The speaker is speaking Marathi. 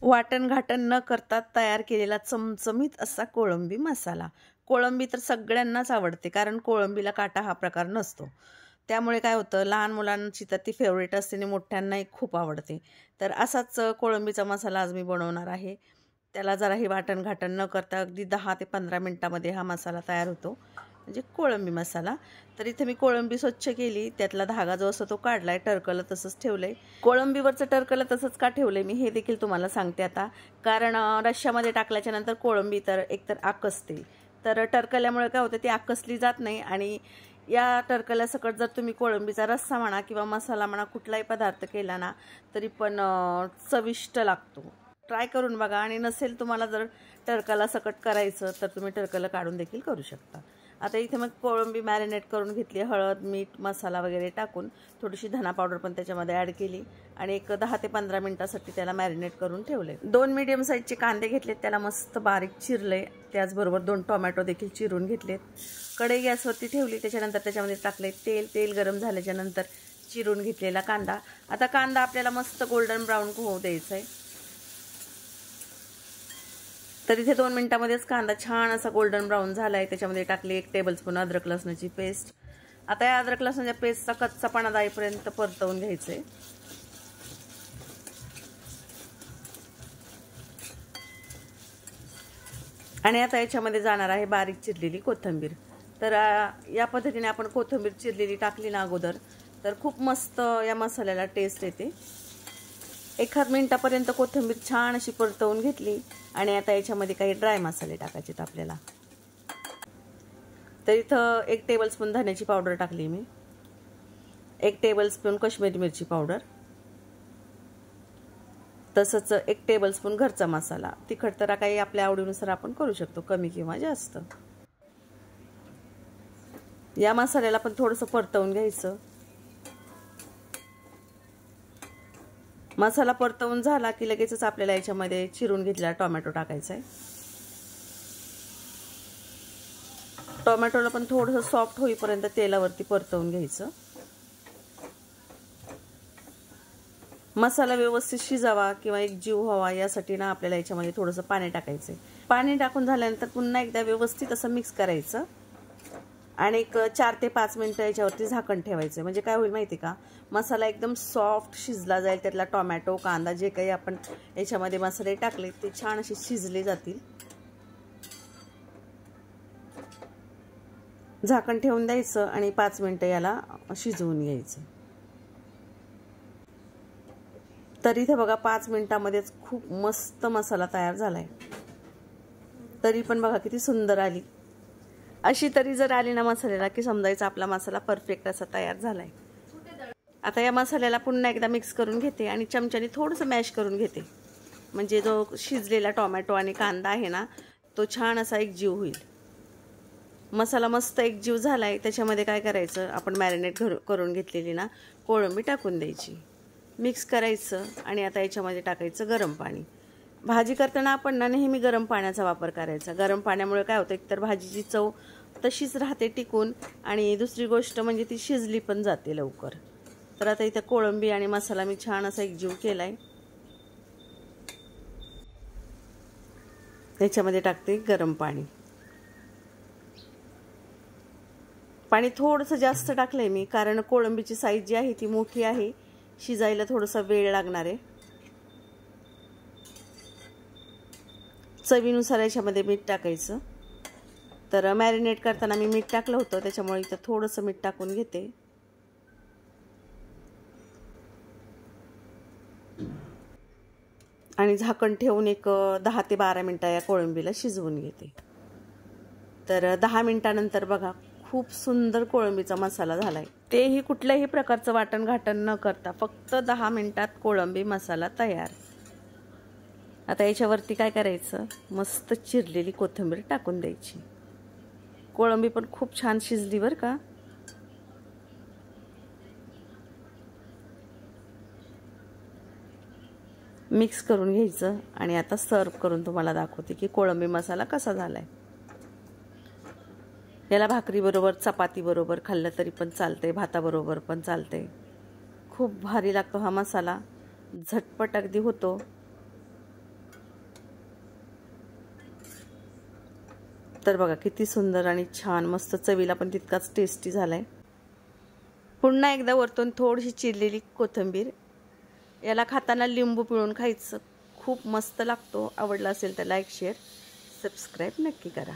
वाटण घाटण न करता तयार केलेला चमचमीत असा कोळंबी मसाला। कोळंबी तर सगळ्यांनाच आवडते, कारण कोळंबीला काटा हा प्रकार नसतो। त्यामुळे काय होतं, लहान मुलांची तर ती फेवरेट असते आणि मोठ्यांनाही खूप आवडते। तर असाच कोळंबीचा मसाला आज मी बनवणार आहे। त्याला जराही वाटण घाटण न करता अगदी 10 ते 15 मिनिटांमध्ये हा मसाला तयार होतो, म्हणजे कोळंबी मसाला। तर इथे मी कोळंबी स्वच्छ केली, त्यातला धागा जो असतो तो काढलाय, टरकलं तसंच ठेवलंय। कोळंबीवरचं टरकलं तसंच का ठेवलंय मी हे देखील तुम्हाला सांगते आता, कारण रश्श्यामध्ये टाकल्याच्या नंतर कोळंबी तर एकतर आकसते, तर टरकल्यामुळे काय होतं ती आकसली जात नाही। आणि या टरकल्यासकट जर तुम्ही कोळंबीचा रस्सा म्हणा किंवा मसाला म्हणा कुठलाही पदार्थ केला ना, तरी पण चविष्ट लागतो। ट्राय करून बघा, आणि नसेल तुम्हाला जर टरकला सकट करायचं तर तुम्ही टरकलं काढून देखील करू शकता। आता इथे मग कोळंबी मॅरिनेट करून घेतली, हळद मीठ मसाला वगैरे टाकून, थोडीशी धना पावडर पण त्याच्यामध्ये ॲड केली आणि एक 10 ते 15 मिनिटांसाठी त्याला मॅरिनेट करून ठेवले। 2 मीडियम साईजचे कांदे घेतलेत, त्याला मस्त बारीक चिरले, त्याचबरोबर 2 टोमॅटो देखील चिरून घेतलेत। कढई गॅसवरती ठेवली, त्याच्यानंतर त्याच्यामध्ये टाकले तेल। तेल गरम झाल्याच्या नंतर चिरून घेतलेला कांदा, आता कांदा आपल्याला मस्त गोल्डन ब्राऊन होऊ द्यायचा आहे। तर इथे 2 मिनिटांमध्येच कांदा छान असा गोल्डन ब्राऊन झालाय। त्याच्यामध्ये टाकले 1 टेबलस्पून अद्रक लसणाची पेस्ट। आता या अद्रक लसणाच्या पेस्टचा कच्चापणा जाईपर्यंत परतवून घ्यायचंय। आणि आता याच्यामध्ये जाणार आहे बारीक चिरलेली कोथिंबीर। तर या पद्धतीने आपण कोथिंबीर चिरलेली टाकली ना अगोदर, तर खूप मस्त या मसाल्याला टेस्ट येते। 1 मिनिटापर्यंत कोथिंबीर छान अशी परतवून घेतली आणि आता याच्यामध्ये काही ड्राय मसाले टाकायचे आहेत आपल्याला। तर इथं 1 टेबलस्पून धन्याची पावडर टाकली मी, 1 टेबलस्पून काश्मीरी मिरची पावडर, तसंच 1 टेबलस्पून घरचा मसाला। तिखट तर काही आपल्या आवडीनुसार आपण करू शकतो, कमी किंवा जास्त। या मसाल्याला पण थोडंसं परतवून घ्यायचं। मसाला परतवून झाला की लगेचच आपल्याला याच्यामध्ये चिरून घेतलेला टोमॅटो टाकायचा आहे। टोमॅटोला पण थोडंसं सॉफ्ट होईपर्यंत तेलावरती परतवून घ्यायचं। मसाला व्यवस्थित शिजावा किंवा एक जीव व्हावा यासाठी ना आपल्याला याच्यामध्ये थोडंसं पाणी टाकायचं आहे। पाणी टाकून झाल्यानंतर पुन्हा एकदा व्यवस्थित असं मिक्स करायचं आणि एक 4 ते 5 मिनिटं याच्यावरती झाकण ठेवायचं। म्हणजे काय होईल माहिती का, मसाला एकदम सॉफ्ट शिजला जाईल, त्यातला टोमॅटो कांदा जे काही आपण याच्यामध्ये मसाले टाकले ते छान असे शिजले जातील। झाकण ठेवून द्यायचं आणि 5 मिनिटं याला शिजवून घ्यायचं। तर इथे बघा 5 मिनिटांमध्येच खूप मस्त मसाला तयार झालाय। तरी पण बघा किती सुंदर आली। अशी तरी जर आली ना मसाल्याला की समजायचं आपला मसाला परफेक्ट असा तयार झालाय। आता या मसाल्याला पुन्हा एकदा मिक्स करून घेते आणि चमच्याने थोडंसं मॅश करून घेते, म्हणजे जो शिजलेला टोमॅटो आणि कांदा आहे ना तो छान असा एकजीव होईल। मसाला मस्त एकजीव झालाय, त्याच्यामध्ये काय करायचं, आपण मॅरिनेट करून घेतलेली ना कोळंबी टाकून द्यायची, मिक्स करायचं आणि आता याच्यामध्ये टाकायचं गरम पाणी। भाजी करताना आपण ना नेहमी गरम पाण्याचा वापर करायचा। गरम पाण्यामुळे काय होतं, एकतर भाजीची चव तशीच राहते टिकून, आणि दुसरी गोष्ट म्हणजे ती शिजली पण जाते लवकर। तर आता इथे कोळंबी आणि मसाला मी छान असा एकजीव केलाय, याच्यामध्ये टाकते गरम पाणी। पाणी थोडंसं जास्त टाकलंय मी, कारण कोळंबीची साईज जी आहे ती मोठी आहे, शिजायला थोडासा वेळ लागणार आहे। चवीनुसार याच्यामध्ये मीठ टाकायचं। तर मॅरिनेट करताना मी मीठ टाकलं होतं, त्याच्यामुळे इथं थोडंसं मीठ टाकून घेते आणि झाकण ठेवून एक 10 ते 12 मिनिटं या कोळंबीला शिजवून घेते। तर 10 मिनिटांनंतर बघा खूप सुंदर कोळंबीचा मसाला झालाय, तेही कुठल्याही प्रकारचं वाटण घाटण न करता फक्त 10 मिनिटात कोळंबी मसाला तयार। आता याच्यावरती काय करायचं, मस्त चिरलेली कोथिंबीर टाकून द्यायची। कोळंबी पण खूप छान शिजली बरं का। मिक्स करून घ्यायचं आणि आता सर्व करून तुम्हाला दाखवते की कोळंबी मसाला कसा झालाय। याला भाकरी बरोबर चपाती बरोबर खाल्लं तरी पण चालते, भाताबरोबर पण चालते। खूप भारी लागतो हा मसाला, झटपट अगदी होतो। तर बघा किती सुंदर आणि छान मस्त, चवीला पण तितकाच टेस्टी झालाय। पुन्हा एकदा वरतून थोडीशी चिरलेली कोथिंबीर, याला खाताना लिंबू पिळून खायचं, खूप मस्त लागतो। आवडला असेल तर लाईक शेअर सबस्क्राईब नक्की करा।